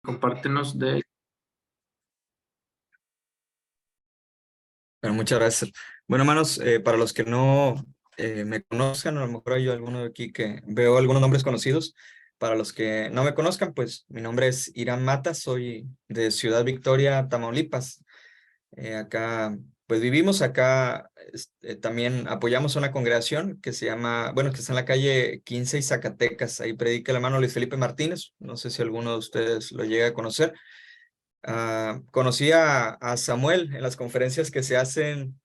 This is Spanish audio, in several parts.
Compártenos de... Bueno, muchas gracias. Bueno, hermanos, para los que no me conozcan, a lo mejor hay alguno de aquí que veo algunos nombres conocidos. Para los que no me conozcan, pues mi nombre es Irán Mata, soy de Ciudad Victoria, Tamaulipas. Acá, pues vivimos acá, también apoyamos una congregación que se llama, bueno, que está en la calle 15 y Zacatecas. Ahí predica el hermano Luis Felipe Martínez. No sé si alguno de ustedes lo llega a conocer. Conocí a Samuel en las conferencias que se hacen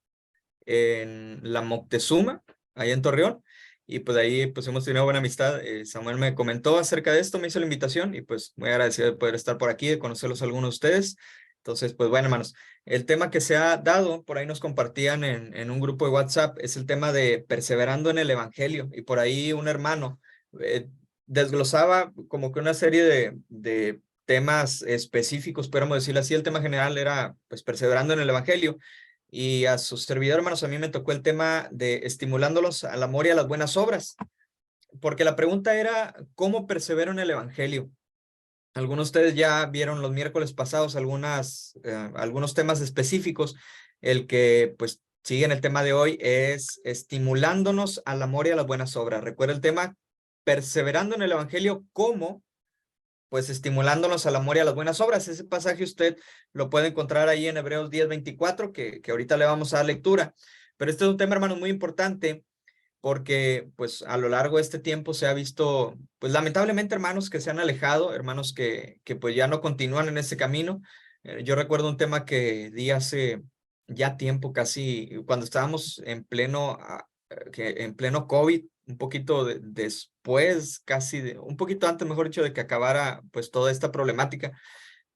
en la Moctezuma, ahí en Torreón, y pues ahí pues hemos tenido buena amistad. Samuel me comentó acerca de esto, me hizo la invitación y pues muy agradecido de poder estar por aquí, de conocerlos a algunos de ustedes. Entonces, pues bueno, hermanos, el tema que se ha dado, por ahí nos compartían en un grupo de WhatsApp, es el tema de perseverando en el Evangelio, y por ahí un hermano eh, desglosaba como que una serie de temas específicos, podríamos decirlo así. El tema general era pues perseverando en el Evangelio, y a sus servidores, hermanos, a mí me tocó el tema de estimulándolos al amor y a las buenas obras, porque la pregunta era, ¿cómo persevero en el Evangelio? Algunos de ustedes ya vieron los miércoles pasados algunos temas específicos. El que pues sigue en el tema de hoy es estimulándonos al amor y a las buenas obras. Recuerda el tema, perseverando en el Evangelio, ¿cómo? Pues estimulándonos al amor y a las buenas obras. Ese pasaje usted lo puede encontrar ahí en Hebreos 10:24, que ahorita le vamos a dar lectura. Pero este es un tema, hermanos, muy importante, porque pues a lo largo de este tiempo se ha visto, pues lamentablemente, hermanos que se han alejado, hermanos que pues ya no continúan en ese camino. Yo recuerdo un tema que di hace ya tiempo, casi cuando estábamos en pleno COVID, un poquito después, un poquito antes, mejor dicho, de que acabara pues toda esta problemática,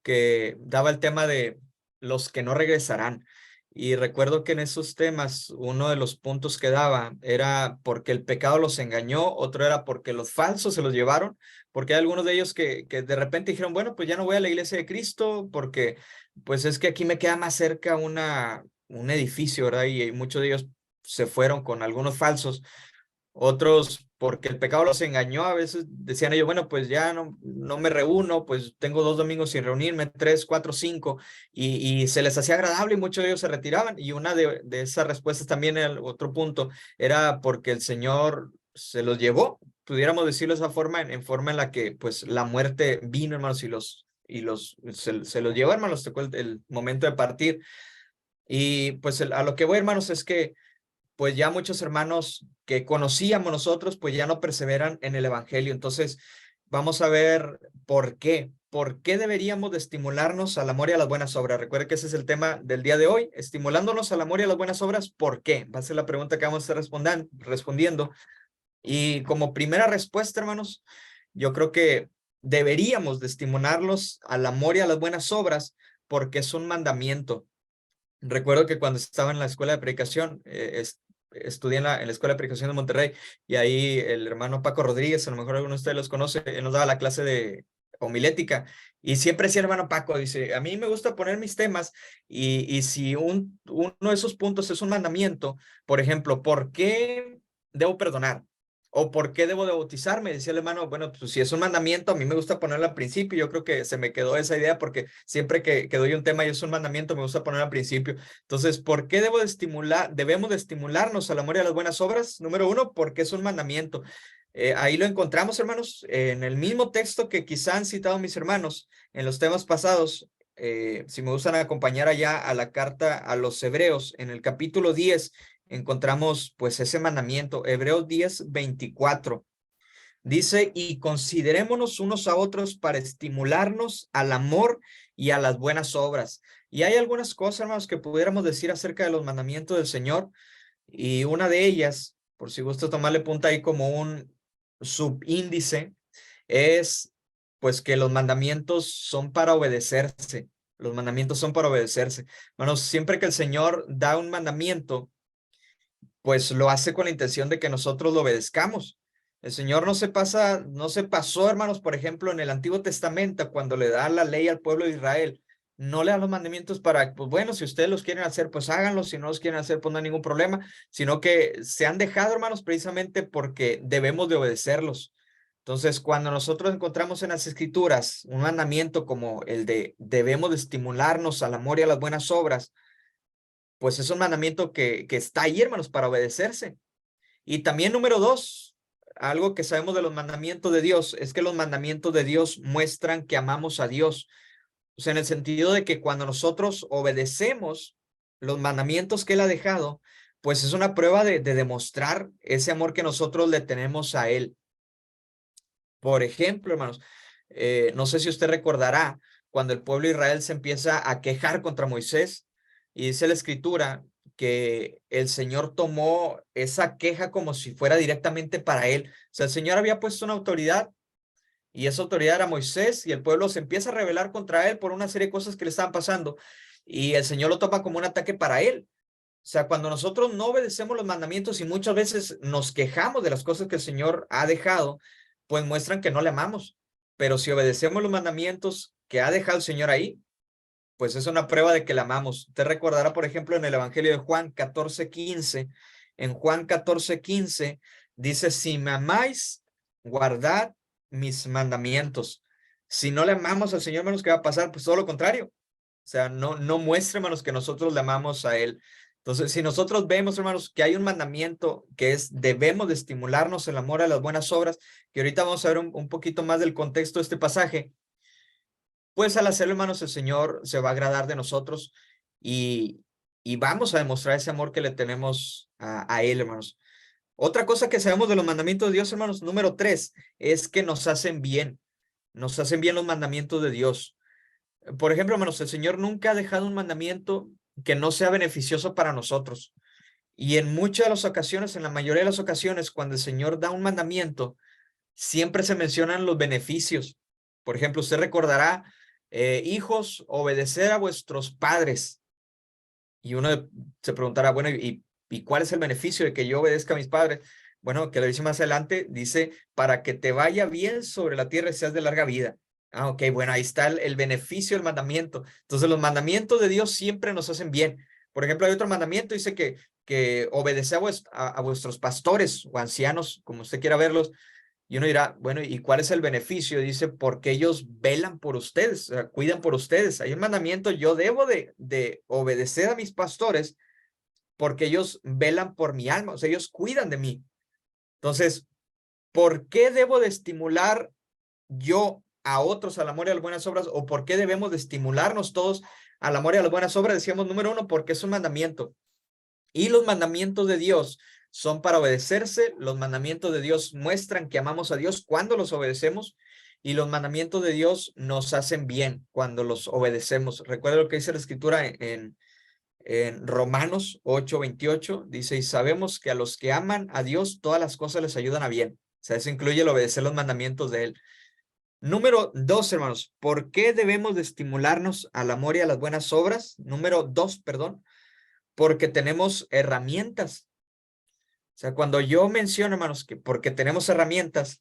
que daba el tema de los que no regresarán. Y recuerdo que en esos temas, uno de los puntos que daba era porque el pecado los engañó, otro era porque los falsos se los llevaron, porque hay algunos de ellos que de repente dijeron, bueno, pues ya no voy a la iglesia de Cristo, porque pues es que aquí me queda más cerca un edificio, ¿verdad? Y muchos de ellos se fueron con algunos falsos. Otros, porque el pecado los engañó, a veces decían ellos, bueno, pues ya no me reúno, pues tengo 2 domingos sin reunirme, 3, 4, 5, y se les hacía agradable y muchos de ellos se retiraban. Y una de esas respuestas también, el otro punto, era porque el Señor se los llevó, pudiéramos decirlo de esa forma, en forma en la que pues la muerte vino, hermanos, se los llevó, hermanos, tocó el momento de partir. Y pues a lo que voy, hermanos, es que pues ya muchos hermanos que conocíamos nosotros, pues ya no perseveran en el Evangelio. Entonces, vamos a ver por qué. ¿Por qué deberíamos de estimularnos al amor y a las buenas obras? Recuerde que ese es el tema del día de hoy, estimulándonos al amor y a las buenas obras. ¿Por qué? Va a ser la pregunta que vamos a estar respondiendo. Y como primera respuesta, hermanos, yo creo que deberíamos de estimularlos al amor y a las buenas obras porque es un mandamiento. Recuerdo que cuando estaba en la escuela de predicación, estudié en la escuela de predicación de Monterrey, y ahí el hermano Paco Rodríguez, a lo mejor alguno de ustedes los conoce, él nos daba la clase de homilética, y siempre decía el hermano Paco, dice, a mí me gusta poner mis temas, y si uno de esos puntos es un mandamiento, por ejemplo, ¿por qué debo perdonar? ¿O por qué debo de bautizarme? Decía el hermano, bueno, pues si es un mandamiento, a mí me gusta ponerlo al principio. Yo creo que se me quedó esa idea porque siempre que doy un tema y es un mandamiento, me gusta ponerlo al principio. Entonces, ¿por qué debemos de estimularnos al amor y a las buenas obras? Número uno, porque es un mandamiento. Ahí lo encontramos, hermanos, en el mismo texto que quizá han citado mis hermanos en los temas pasados. Si me gustan acompañar allá a la carta a los Hebreos, en el capítulo 10, encontramos pues ese mandamiento, Hebreos 10:24. Dice, y considerémonos unos a otros para estimularnos al amor y a las buenas obras. Y hay algunas cosas, hermanos, que pudiéramos decir acerca de los mandamientos del Señor, y una de ellas, por si gusta tomarle punta ahí como un subíndice, es pues que los mandamientos son para obedecerse. Los mandamientos son para obedecerse. Hermanos, siempre que el Señor da un mandamiento, pues lo hace con la intención de que nosotros lo obedezcamos. El Señor no se pasó, hermanos, por ejemplo, en el Antiguo Testamento, cuando le da la ley al pueblo de Israel, no le da los mandamientos para, pues bueno, si ustedes los quieren hacer, pues háganlos, si no los quieren hacer, pues no hay ningún problema, sino que se han dejado, hermanos, precisamente porque debemos de obedecerlos. Entonces, cuando nosotros encontramos en las Escrituras un mandamiento como el de debemos de estimularnos al amor y a las buenas obras, pues es un mandamiento que está ahí, hermanos, para obedecerse. Y también número dos, algo que sabemos de los mandamientos de Dios es que los mandamientos de Dios muestran que amamos a Dios. O sea, en el sentido de que cuando nosotros obedecemos los mandamientos que Él ha dejado, pues es una prueba de demostrar ese amor que nosotros le tenemos a Él. Por ejemplo, hermanos, no sé si usted recordará cuando el pueblo de Israel se empieza a quejar contra Moisés y dice la escritura que el Señor tomó esa queja como si fuera directamente para él. O sea, el Señor había puesto una autoridad y esa autoridad era Moisés y el pueblo se empieza a rebelar contra él por una serie de cosas que le estaban pasando y el Señor lo toma como un ataque para él. O sea, cuando nosotros no obedecemos los mandamientos y muchas veces nos quejamos de las cosas que el Señor ha dejado, pues muestran que no le amamos. Pero si obedecemos los mandamientos que ha dejado el Señor ahí, pues es una prueba de que le amamos. Usted recordará, por ejemplo, en el Evangelio de Juan 14:15, en Juan 14:15 dice, si me amáis, guardad mis mandamientos. Si no le amamos al Señor, hermanos, ¿qué va a pasar? Pues todo lo contrario. O sea, no muestre, hermanos, que nosotros le amamos a Él. Entonces, si nosotros vemos, hermanos, que hay un mandamiento que es, debemos de estimularnos el amor a las buenas obras, que ahorita vamos a ver un poquito más del contexto de este pasaje, pues al hacerlo, hermanos, el Señor se va a agradar de nosotros y, y vamos a demostrar ese amor que le tenemos a Él, hermanos. Otra cosa que sabemos de los mandamientos de Dios, hermanos, número 3, es que nos hacen bien los mandamientos de Dios. Por ejemplo, hermanos, el Señor nunca ha dejado un mandamiento que no sea beneficioso para nosotros. Y en muchas de las ocasiones, en la mayoría de las ocasiones, cuando el Señor da un mandamiento, siempre se mencionan los beneficios. Por ejemplo, usted recordará, hijos, obedecer a vuestros padres. Y uno se preguntará, bueno, ¿y cuál es el beneficio de que yo obedezca a mis padres? Bueno, que lo dice más adelante, dice, para que te vaya bien sobre la tierra y seas de larga vida. Ah, ok, bueno, ahí está el beneficio del mandamiento. Entonces, los mandamientos de Dios siempre nos hacen bien. Por ejemplo, hay otro mandamiento, dice que obedece a vuestros pastores o ancianos, como usted quiera verlos, y uno dirá, bueno, ¿y cuál es el beneficio? Dice, porque ellos velan por ustedes, o sea, cuidan por ustedes. Hay un mandamiento, yo debo de obedecer a mis pastores porque ellos velan por mi alma, o sea, ellos cuidan de mí. Entonces, ¿por qué debo de estimular yo a otros al amor y a las buenas obras? ¿O por qué debemos de estimularnos todos al amor y a las buenas obras? Decíamos, número uno, porque es un mandamiento. Y los mandamientos de Dios son para obedecerse. Los mandamientos de Dios muestran que amamos a Dios cuando los obedecemos y los mandamientos de Dios nos hacen bien cuando los obedecemos. Recuerda lo que dice la escritura en Romanos 8:28. Dice, y sabemos que a los que aman a Dios todas las cosas les ayudan a bien. O sea, eso incluye el obedecer los mandamientos de Él. Número dos, hermanos, ¿por qué debemos de estimularnos al amor y a las buenas obras? Número dos, perdón, porque tenemos herramientas. O sea, cuando yo menciono, hermanos, que porque tenemos herramientas,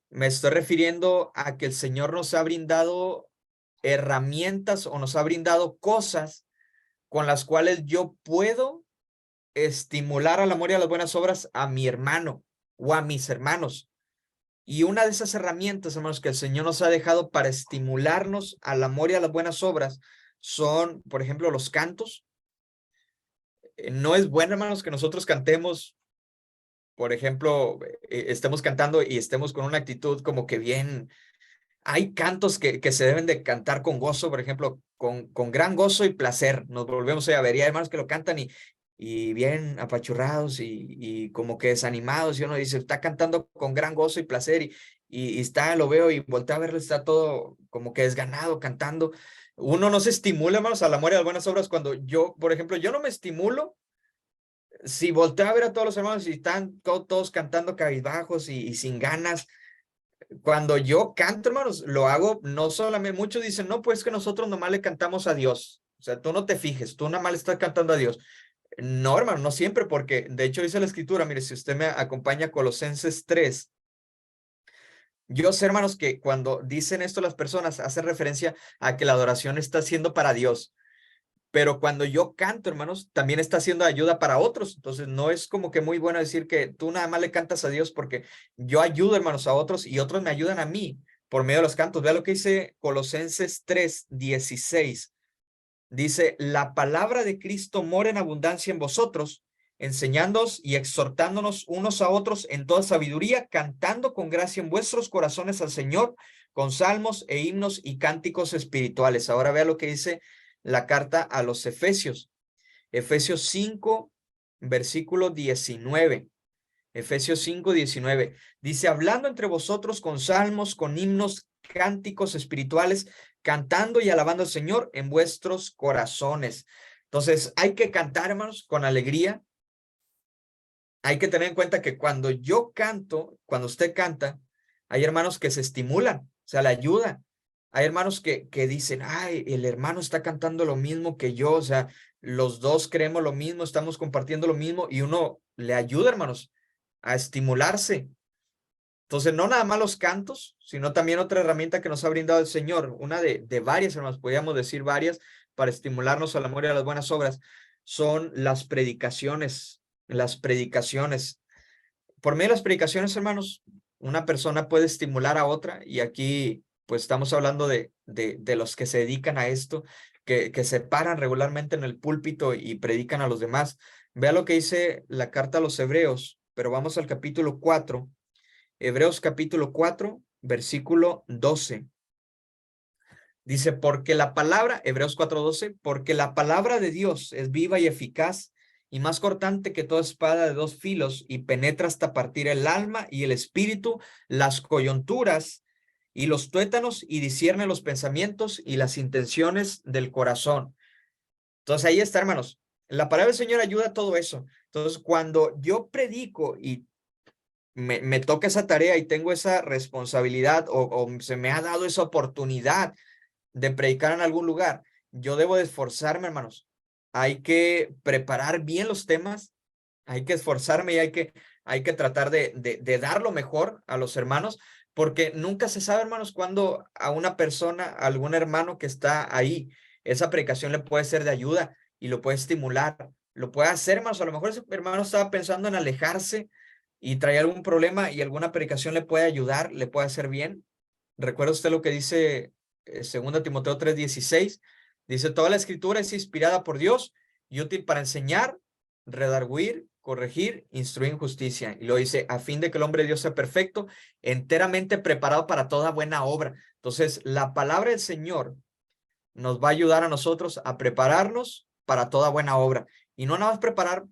me estoy refiriendo a que el Señor nos ha brindado herramientas o nos ha brindado cosas con las cuales yo puedo estimular al amor y a las buenas obras a mi hermano o a mis hermanos. Y una de esas herramientas, hermanos, que el Señor nos ha dejado para estimularnos al amor y a las buenas obras son, por ejemplo, los cantos. No es bueno, hermanos, que nosotros cantemos, por ejemplo, estemos cantando y estemos con una actitud como que bien. Hay cantos que se deben de cantar con gozo, por ejemplo, con gran gozo y placer. Nos volvemos a ver y hay hermanos que lo cantan y bien apachurrados y como que desanimados. Y uno dice, está cantando con gran gozo y placer y está, lo veo y volteo a verlo, está todo como que desganado cantando. Uno no se estimula, hermanos, al amor y a las buenas obras cuando yo, por ejemplo, yo no me estimulo si volteo a ver a todos los hermanos y están todos cantando cabizbajos y sin ganas. Cuando yo canto, hermanos, lo hago no solamente, muchos dicen, no, pues que nosotros nomás le cantamos a Dios. O sea, tú no te fijes, tú nada más le estás cantando a Dios. No, hermano, no siempre, porque de hecho dice la escritura, mire, si usted me acompaña a Colosenses 3, yo sé, hermanos, que cuando dicen esto las personas, hace referencia a que la adoración está siendo para Dios. pero cuando yo canto, hermanos, también está haciendo ayuda para otros. Entonces, no es como que muy bueno decir que tú nada más le cantas a Dios, porque yo ayudo, hermanos, a otros y otros me ayudan a mí por medio de los cantos. Vea lo que dice Colosenses 3:16. Dice, la palabra de Cristo mora en abundancia en vosotros, enseñándoos y exhortándonos unos a otros en toda sabiduría, cantando con gracia en vuestros corazones al Señor, con salmos e himnos y cánticos espirituales. Ahora vea lo que dice la carta a los Efesios. Efesios 5, versículo 19. Efesios 5:19. Dice, hablando entre vosotros con salmos, con himnos, cánticos espirituales, cantando y alabando al Señor en vuestros corazones. Entonces, hay que cantar, hermanos, con alegría. Hay que tener en cuenta que cuando yo canto, cuando usted canta, hay hermanos que se estimulan, o sea, le ayudan. Hay hermanos que dicen, ay, el hermano está cantando lo mismo que yo, o sea, los dos creemos lo mismo, estamos compartiendo lo mismo y uno le ayuda, hermanos, a estimularse. Entonces, no nada más los cantos, sino también otra herramienta que nos ha brindado el Señor, una de varias, hermanos, podríamos decir varias, para estimularnos al amor y a las buenas obras, son las predicaciones, las predicaciones. Por medio de las predicaciones, hermanos, una persona puede estimular a otra, y aquí, pues, estamos hablando de los que se dedican a esto, que se paran regularmente en el púlpito y predican a los demás. Vea lo que dice la carta a los Hebreos, pero vamos al capítulo 4. Hebreos capítulo 4, versículo 12. Dice, porque la palabra, Hebreos 4:12, porque la palabra de Dios es viva y eficaz y más cortante que toda espada de dos filos y penetra hasta partir el alma y el espíritu, las coyunturas y los tuétanos y discierne los pensamientos y las intenciones del corazón. Entonces ahí está, hermanos. La palabra del Señor ayuda a todo eso. Entonces, cuando yo predico y me toca esa tarea y tengo esa responsabilidad o se me ha dado esa oportunidad de predicar en algún lugar, yo debo de esforzarme, hermanos. Hay que preparar bien los temas, hay que esforzarme y hay que tratar de dar lo mejor a los hermanos, porque nunca se sabe, hermanos, cuando a una persona, a algún hermano que está ahí, esa predicación le puede ser de ayuda y lo puede estimular, lo puede hacer, hermanos. A lo mejor ese hermano estaba pensando en alejarse y trae algún problema y alguna predicación le puede ayudar, le puede hacer bien. ¿Recuerda usted lo que dice 2 Timoteo 3:16? Dice, toda la escritura es inspirada por Dios y útil para enseñar, redarguir, corregir, instruir en justicia. Y lo dice, a fin de que el hombre de Dios sea perfecto, enteramente preparado para toda buena obra. Entonces, la palabra del Señor nos va a ayudar a nosotros a prepararnos para toda buena obra. Y no nada más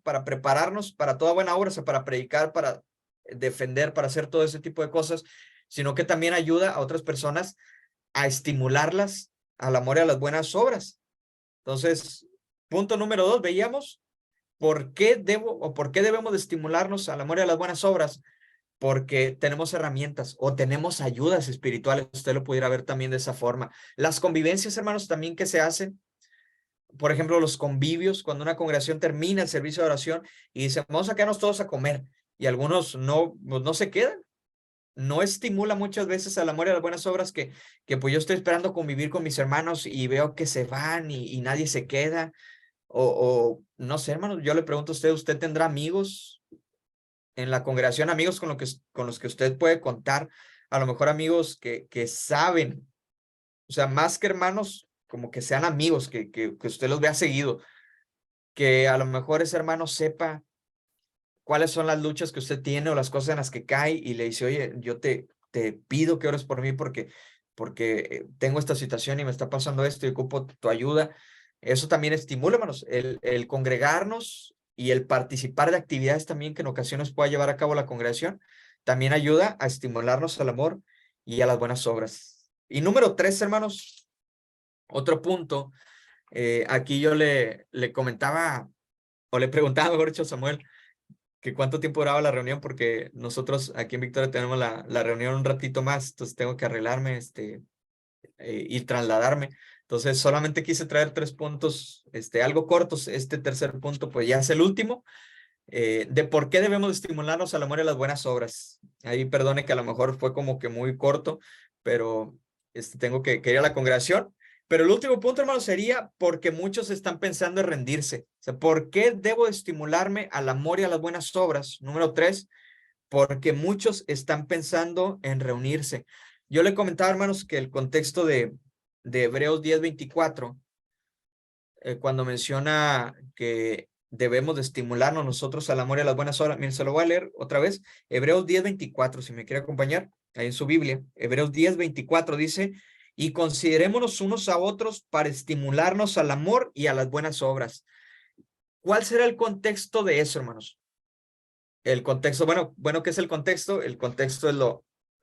para prepararnos para toda buena obra, o sea, para predicar, para defender, para hacer todo ese tipo de cosas, sino que también ayuda a otras personas a estimularlas al amor y a las buenas obras. Entonces, punto número 2, veíamos por qué por qué debemos de estimularnos al amor y a las buenas obras, porque tenemos herramientas o tenemos ayudas espirituales. Usted lo pudiera ver también de esa forma. Las convivencias, hermanos, también que se hacen, por ejemplo, los convivios, cuando una congregación termina el servicio de oración y dice, vamos a quedarnos todos a comer, y algunos no se quedan. No estimula muchas veces al amor y a las buenas obras que pues yo estoy esperando convivir con mis hermanos y veo que se van y nadie se queda. O no sé, hermanos, yo le pregunto a usted, ¿usted tendrá amigos en la congregación, amigos con los que usted puede contar? A lo mejor amigos que saben, o sea, más que hermanos, como que sean amigos, que usted los vea seguido, que a lo mejor ese hermano sepa cuáles son las luchas que usted tiene o las cosas en las que cae y le dice, oye, yo te pido que ores por mí porque tengo esta situación y me está pasando esto y ocupo tu ayuda. Eso también estimula, hermanos, el congregarnos y el participar de actividades también que en ocasiones pueda llevar a cabo la congregación, también ayuda a estimularnos al amor y a las buenas obras. Y número 3, hermanos, otro punto, aquí yo le comentaba o le preguntaba, mejor dicho, a Samuel, que cuánto tiempo duraba la reunión, porque nosotros aquí en Victoria tenemos la reunión un ratito más, entonces tengo que arreglarme, y trasladarme. Entonces solamente quise traer 3 puntos, algo cortos. Este tercer punto, pues ya es el último, de por qué debemos estimularnos al amor y a las buenas obras. Ahí perdone que a lo mejor fue como que muy corto, pero tengo que ir a la congregación. Pero el último punto, hermano, sería porque muchos están pensando en rendirse. O sea, ¿por qué debo estimularme al amor y a las buenas obras? Número 3, porque muchos están pensando en reunirse. Yo le comentaba, hermanos, que el contexto de Hebreos 10:24, cuando menciona que debemos de estimularnos nosotros al amor y a las buenas obras. Miren, se lo voy a leer otra vez. Hebreos 10:24, si me quiere acompañar, ahí en su Biblia. Hebreos 10:24 dice, y considerémonos unos a otros para estimularnos al amor y a las buenas obras. ¿Cuál será el contexto de eso, hermanos? El contexto, bueno, ¿qué es el contexto? El contexto es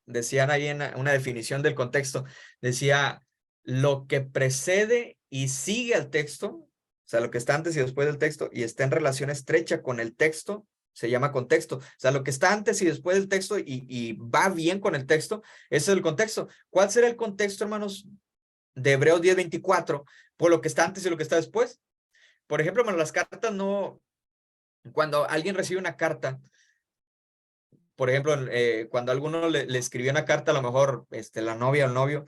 decían ahí en una definición del contexto, decía lo que precede y sigue al texto, o sea, lo que está antes y después del texto y está en relación estrecha con el texto, se llama contexto. O sea, lo que está antes y después del texto y va bien con el texto, ese es el contexto. ¿Cuál será el contexto, hermanos, de Hebreos 10:24? Por lo que está antes y lo que está después. Por ejemplo, hermanos, las cartas no, cuando alguien recibe una carta, por ejemplo, cuando alguno le escribió una carta, a lo mejor la novia o el novio,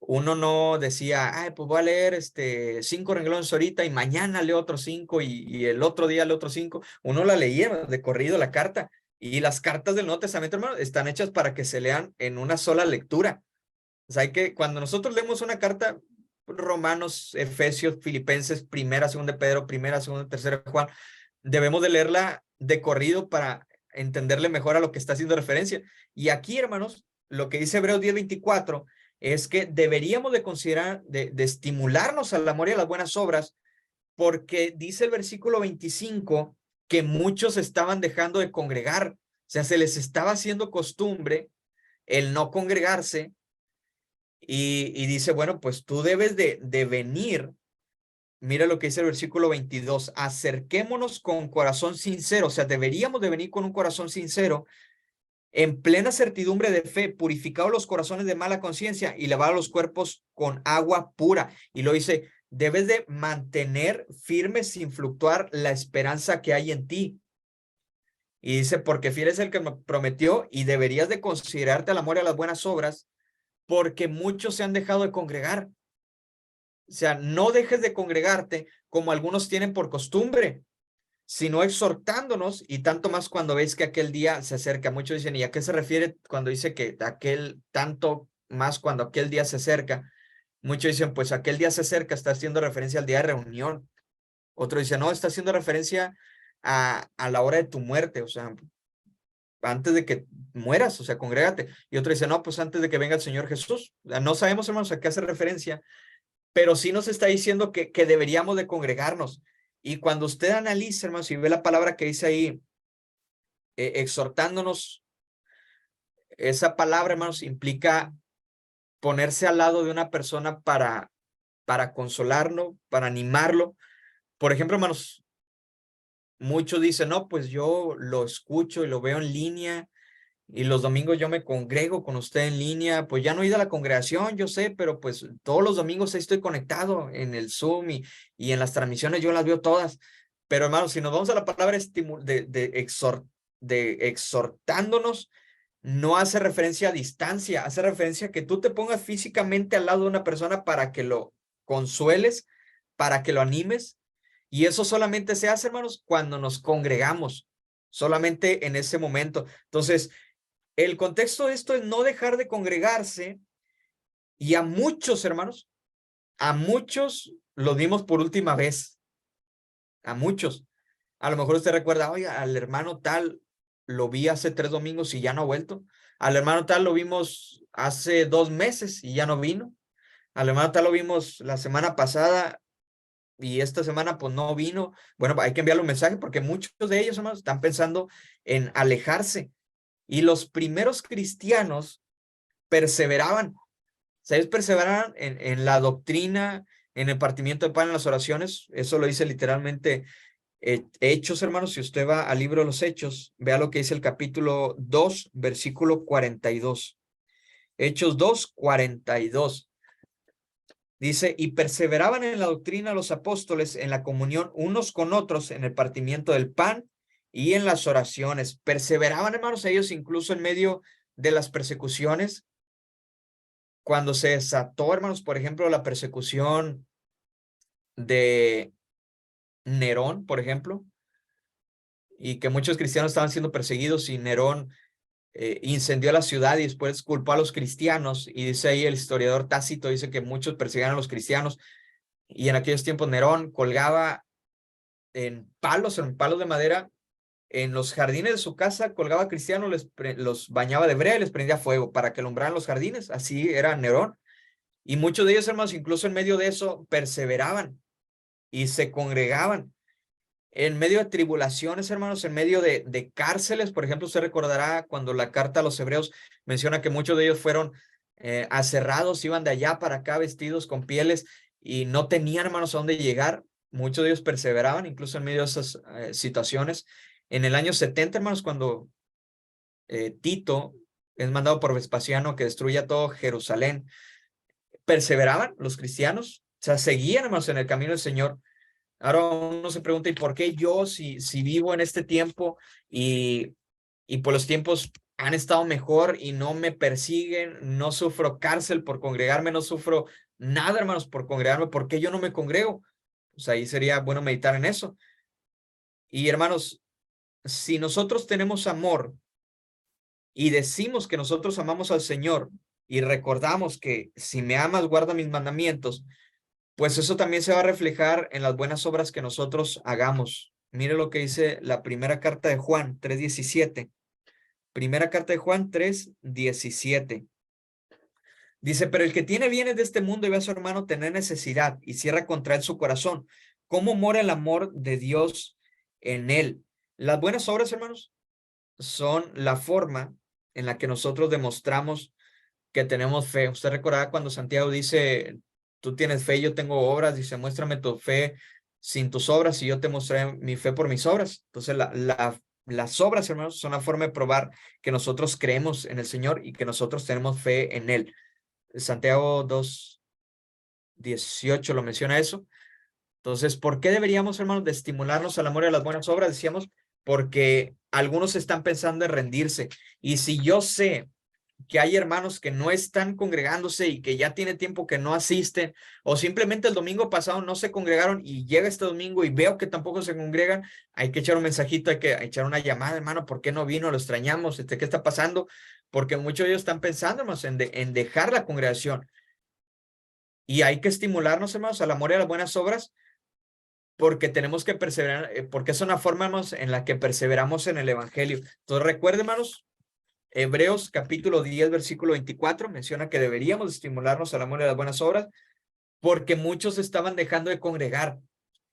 uno no decía, ay, pues voy a leer 5 renglones ahorita y mañana leo otros 5 y el otro día leo otros 5. Uno la leía de corrido la carta, y las cartas del Nuevo Testamento, hermano, están hechas para que se lean en una sola lectura. O sea, cuando nosotros leemos una carta, Romanos, Efesios, Filipenses, primera, segunda de Pedro, primera, segunda, tercera de Juan, debemos de leerla de corrido para entenderle mejor a lo que está haciendo referencia. Y aquí, hermanos, lo que dice Hebreos 10:24 es que deberíamos de considerar, de estimularnos al amor y a las buenas obras, porque dice el versículo 25 que muchos estaban dejando de congregar. O sea, se les estaba haciendo costumbre el no congregarse, y dice, bueno, pues tú debes de venir. Mira lo que dice el versículo 22, acerquémonos con corazón sincero, o sea, deberíamos de venir con un corazón sincero, en plena certidumbre de fe, purificados los corazones de mala conciencia y lavados los cuerpos con agua pura. Y lo dice, debes de mantener firme sin fluctuar la esperanza que hay en ti. Y dice, porque fiel es el que me prometió y deberías de considerarte al amor y a las buenas obras, porque muchos se han dejado de congregar. O sea, no dejes de congregarte como algunos tienen por costumbre, sino exhortándonos, y tanto más cuando veis que aquel día se acerca. Muchos dicen, ¿y a qué se refiere cuando dice que tanto más cuando aquel día se acerca? Muchos dicen, pues aquel día se acerca, está haciendo referencia al día de reunión. Otro dice, no, está haciendo referencia a la hora de tu muerte, o sea, antes de que mueras, o sea, congrégate. Y otro dice, no, pues antes de que venga el Señor Jesús. O sea, no sabemos, hermanos, a qué hace referencia, pero sí nos está diciendo que deberíamos de congregarnos. Y cuando usted analiza, hermanos, y ve la palabra que dice ahí, exhortándonos, esa palabra, hermanos, implica ponerse al lado de una persona para consolarlo, para animarlo. Por ejemplo, hermanos, muchos dicen, no, pues yo lo escucho y lo veo en línea, y los domingos yo me congrego con usted en línea. Pues ya no he ido a la congregación, yo sé, pero pues todos los domingos ahí estoy conectado en el Zoom, y en las transmisiones yo las veo todas. Pero hermanos, si nos vamos a la palabra de exhortándonos, no hace referencia a distancia, hace referencia a que tú te pongas físicamente al lado de una persona para que lo consueles, para que lo animes. Y eso solamente se hace, hermanos, cuando nos congregamos, solamente en ese momento. Entonces, el contexto de esto es no dejar de congregarse, y a muchos, hermanos, a muchos los dimos por última vez, a muchos. A lo mejor usted recuerda, oye, al hermano tal lo vi hace 3 domingos y ya no ha vuelto. Al hermano tal lo vimos hace 2 meses y ya no vino. Al hermano tal lo vimos la semana pasada y esta semana pues no vino. Bueno, hay que enviarle un mensaje, porque muchos de ellos, hermanos, están pensando en alejarse. Y los primeros cristianos perseveraban. O sea, ellos perseveraban en la doctrina, en el partimiento de pan, en las oraciones. Eso lo dice literalmente Hechos, hermanos. Si usted va al libro de los Hechos, vea lo que dice el capítulo 2, versículo 42. Hechos 2, 42. Dice, y perseveraban en la doctrina los apóstoles, en la comunión unos con otros, en el partimiento del pan y en las oraciones. Perseveraban, hermanos, ellos incluso en medio de las persecuciones. cuando se desató, hermanos, por ejemplo, la persecución de Nerón, por ejemplo, y que muchos cristianos estaban siendo perseguidos y Nerón incendió la ciudad y después culpó a los cristianos, y dice ahí el historiador Tácito, dice que muchos perseguían a los cristianos, y en aquellos tiempos Nerón colgaba en palos de madera, en los jardines de su casa, colgaba cristianos, los bañaba de brea y les prendía fuego para que alumbraran los jardines. Así era Nerón. Y muchos de ellos, hermanos, incluso en medio de eso, perseveraban y se congregaban. En medio de tribulaciones, hermanos, en medio de cárceles, por ejemplo, usted recordará cuando la carta a los hebreos menciona que muchos de ellos fueron aserrados, iban de allá para acá vestidos con pieles y no tenían, hermanos, a dónde llegar. Muchos de ellos perseveraban, incluso en medio de esas situaciones. En el año 70, hermanos, cuando Tito es mandado por Vespasiano que destruya todo Jerusalén, perseveraban los cristianos, o sea, seguían, hermanos, en el camino del Señor. Ahora uno se pregunta, ¿y por qué yo, si vivo en este tiempo y por los tiempos han estado mejor y no me persiguen, no sufro cárcel por congregarme, no sufro nada, hermanos, por congregarme, ¿por qué yo no me congrego? Pues ahí sería bueno meditar en eso. Y hermanos, si nosotros tenemos amor y decimos que nosotros amamos al Señor y recordamos que si me amas, guarda mis mandamientos, pues eso también se va a reflejar en las buenas obras que nosotros hagamos. Mire lo que dice la primera carta de Juan 3:17. Primera carta de Juan 3:17. Dice, pero el que tiene bienes de este mundo y ve a su hermano tener necesidad y cierra contra él su corazón, ¿cómo mora el amor de Dios en él? Las buenas obras, hermanos, son la forma en la que nosotros demostramos que tenemos fe. Usted recordará cuando Santiago dice, tú tienes fe, yo tengo obras, dice, muéstrame tu fe sin tus obras y yo te mostraré mi fe por mis obras. Entonces, las obras, hermanos, son una forma de probar que nosotros creemos en el Señor y que nosotros tenemos fe en Él. Santiago 2:18 lo menciona eso. Entonces, ¿por qué deberíamos, hermanos, de estimularnos al amor y a las buenas obras? Decíamos, porque algunos están pensando en rendirse. Y si yo sé que hay hermanos que no están congregándose y que ya tiene tiempo que no asisten, o simplemente el domingo pasado no se congregaron y llega este domingo y veo que tampoco se congregan, hay que echar un mensajito, hay que echar una llamada, hermano, ¿por qué no vino? Lo extrañamos, ¿qué está pasando? Porque muchos de ellos están pensando, hermanos, en dejar la congregación. Y hay que estimularnos, hermanos, al amor y a las buenas obras, porque tenemos que perseverar, porque es una forma, hermanos, en la que perseveramos en el evangelio. Entonces, recuerden, hermanos, Hebreos capítulo 10, versículo 24, menciona que deberíamos estimularnos al amor y a las buenas obras, porque muchos estaban dejando de congregar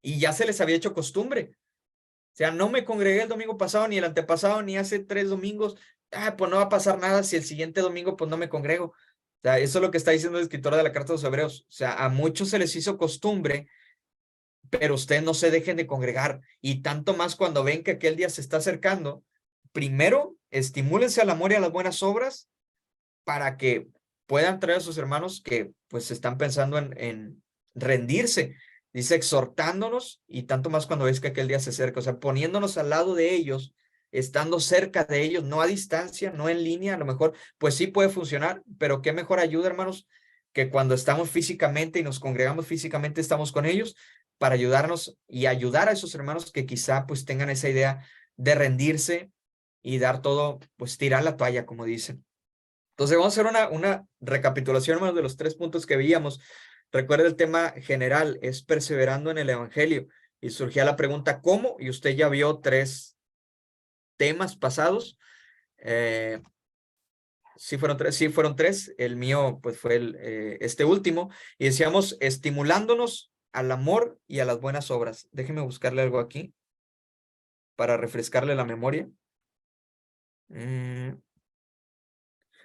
y ya se les había hecho costumbre. O sea, no me congregué el domingo pasado, ni el antepasado, ni hace 3 domingos. Pues no va a pasar nada si el siguiente domingo pues no me congrego. O sea, eso es lo que está diciendo el escritor de la carta de los Hebreos. O sea, a muchos se les hizo costumbre, pero ustedes no se dejen de congregar. Y tanto más cuando ven que aquel día se está acercando, primero, estimúlense al amor y a las buenas obras para que puedan traer a sus hermanos que pues están pensando en rendirse. Dice exhortándonos y tanto más cuando ves que aquel día se acerca, o sea, poniéndonos al lado de ellos, estando cerca de ellos, no a distancia, no en línea, a lo mejor pues sí puede funcionar, pero qué mejor ayuda, hermanos, que cuando estamos físicamente y nos congregamos físicamente, estamos con ellos para ayudarnos y ayudar a esos hermanos que quizá pues tengan esa idea de rendirse y dar todo, pues tirar la toalla, como dicen. Entonces vamos a hacer una recapitulación más de los 3 puntos que veíamos. Recuerda el tema general, es perseverando en el evangelio. Y surgía la pregunta, ¿cómo? Y usted ya vio 3 temas pasados. Sí fueron 3, sí fueron 3. El mío pues fue este último. Y decíamos, estimulándonos al amor y a las buenas obras. Déjeme buscarle algo aquí para refrescarle la memoria.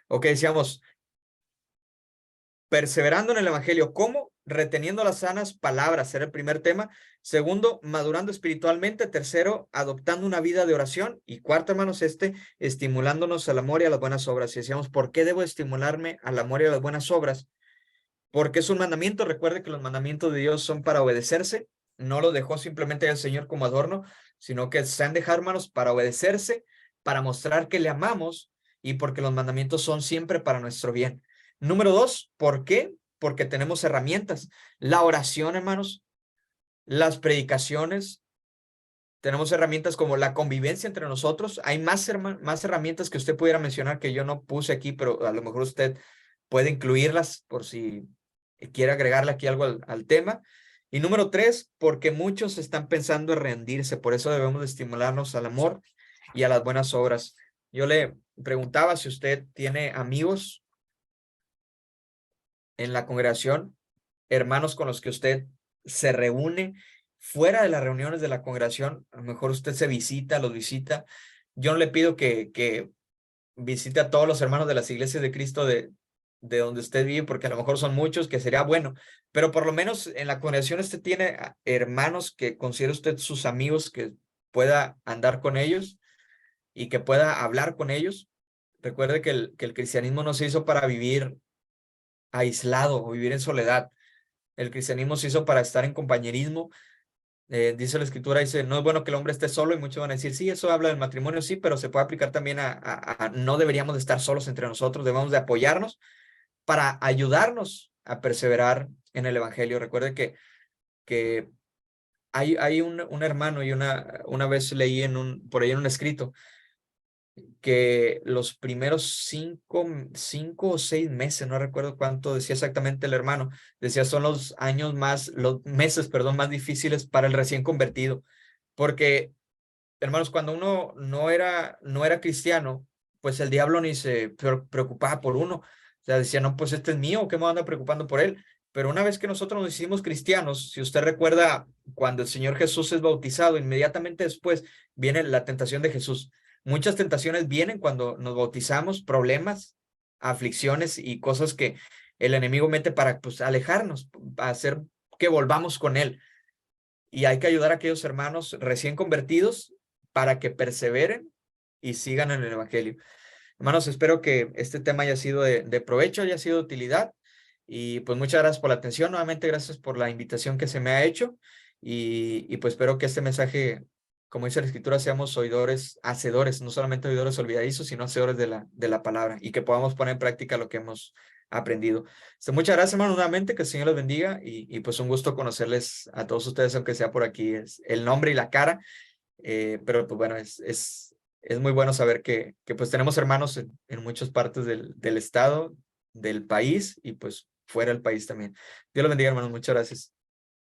Ok, decíamos, perseverando en el evangelio. ¿Cómo? Reteniendo las sanas palabras, era el primer tema. Segundo, madurando espiritualmente. Tercero, adoptando una vida de oración. Y cuarto, hermanos, estimulándonos al amor y a las buenas obras. Y decíamos, ¿por qué debo estimularme al amor y a las buenas obras? Porque es un mandamiento. Recuerde que los mandamientos de Dios son para obedecerse. No lo dejó simplemente el Señor como adorno, sino que se han dejado, hermanos, para obedecerse, para mostrar que le amamos y porque los mandamientos son siempre para nuestro bien. Número dos, ¿por qué? Porque tenemos herramientas. La oración, hermanos, las predicaciones, tenemos herramientas como la convivencia entre nosotros. Hay más herramientas que usted pudiera mencionar que yo no puse aquí, pero a lo mejor usted puede incluirlas por si quiere agregarle aquí algo al tema. Y número tres, porque muchos están pensando en rendirse. Por eso debemos de estimularnos al amor y a las buenas obras. Yo le preguntaba si usted tiene amigos en la congregación, hermanos con los que usted se reúne fuera de las reuniones de la congregación. A lo mejor usted se visita, los visita. Yo no le pido que visite a todos los hermanos de las iglesias de Cristo de donde usted vive, porque a lo mejor son muchos, que sería bueno, pero por lo menos en la congregación usted tiene hermanos que considera usted sus amigos, que pueda andar con ellos y que pueda hablar con ellos. Recuerde que el cristianismo no se hizo para vivir aislado o vivir en soledad. El cristianismo se hizo para estar en compañerismo. Dice la escritura, dice, no es bueno que el hombre esté solo, y muchos van a decir, sí, eso habla del matrimonio, sí, pero se puede aplicar también a no deberíamos de estar solos entre nosotros, debemos de apoyarnos para ayudarnos a perseverar en el evangelio. Recuerde que hay un hermano, y una vez leí por ahí en un escrito, que los primeros 5 o 6 meses, no recuerdo cuánto decía exactamente el hermano, decía son los meses, perdón, más difíciles para el recién convertido, porque, hermanos, cuando uno no era cristiano, pues el diablo ni se preocupaba por uno. O sea, decía, no, pues este es mío, ¿qué me anda preocupando por él? Pero una vez que nosotros nos hicimos cristianos, si usted recuerda, cuando el Señor Jesús es bautizado, inmediatamente después viene la tentación de Jesús. Muchas tentaciones vienen cuando nos bautizamos, problemas, aflicciones y cosas que el enemigo mete para, pues, alejarnos, para hacer que volvamos con él. Y hay que ayudar a aquellos hermanos recién convertidos para que perseveren y sigan en el evangelio. Hermanos, espero que este tema haya sido de provecho, haya sido de utilidad. Y pues muchas gracias por la atención. Nuevamente, gracias por la invitación que se me ha hecho. Y pues espero que este mensaje, como dice la escritura, seamos oidores, hacedores, no solamente oidores olvidadizos, sino hacedores de la palabra, y que podamos poner en práctica lo que hemos aprendido. Muchas gracias, hermanos, nuevamente, que el Señor los bendiga, y pues un gusto conocerles a todos ustedes, aunque sea por aquí, es el nombre y la cara, pero pues bueno, es muy bueno saber que pues tenemos hermanos en muchas partes del estado, del país, y pues fuera del país también. Dios los bendiga, hermanos, muchas gracias.